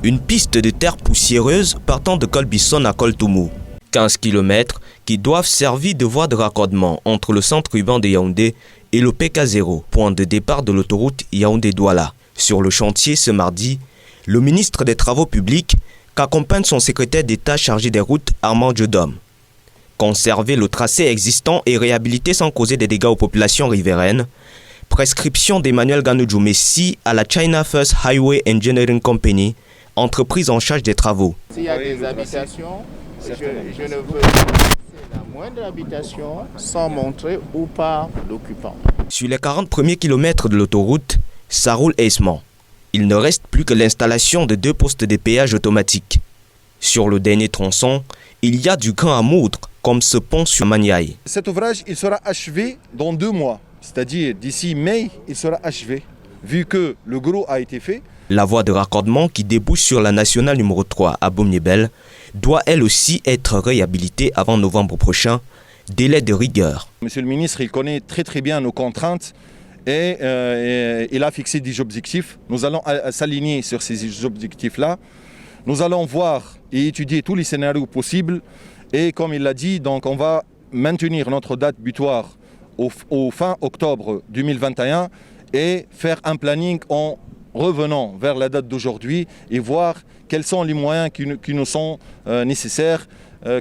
Une piste de terre poussiéreuse partant de Colbisson à Koltoumou. 15 km qui doivent servir de voie de raccordement entre le centre urbain de Yaoundé et le PK0, point de départ de l'autoroute Yaoundé-Douala. Sur le chantier ce mardi, le ministre des Travaux publics qu'accompagne son secrétaire d'État chargé des routes Armand Diodome. Conserver le tracé existant et réhabiliter sans causer des dégâts aux populations riveraines. Prescription d'Emmanuel Ganoudjou Messi à la China First Highway Engineering Company, entreprise en charge des travaux. S'il y a des habitations, je ne veux pas la moindre habitation sans montrer où part l'occupant. Sur les 40 premiers kilomètres de l'autoroute, ça roule aisément. Il ne reste plus que l'installation de 2 postes de péage automatiques. Sur le dernier tronçon, il y a du grain à moudre, comme ce pont sur Maniaï. Cet ouvrage il sera achevé dans 2 mois, c'est-à-dire d'ici mai, il sera achevé, vu que le gros a été fait. La voie de raccordement qui débouche sur la nationale numéro 3 à Boumniebel doit elle aussi être réhabilitée avant novembre prochain, délai de rigueur. Monsieur le ministre, il connaît très bien nos contraintes et il a fixé des objectifs. Nous allons s'aligner sur ces objectifs-là. Nous allons voir et étudier tous les scénarios possibles et comme il l'a dit, donc on va maintenir notre date butoir au fin octobre 2021 et faire un planning en revenant vers la date d'aujourd'hui et voir quels sont les moyens qui nous sont nécessaires,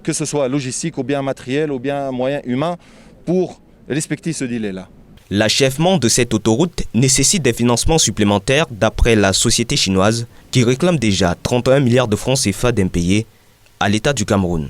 que ce soit logistique ou bien matériel ou bien moyens humains pour respecter ce délai-là. L'achèvement de cette autoroute nécessite des financements supplémentaires d'après la société chinoise qui réclame déjà 31 milliards de francs CFA d'impayés à l'État du Cameroun.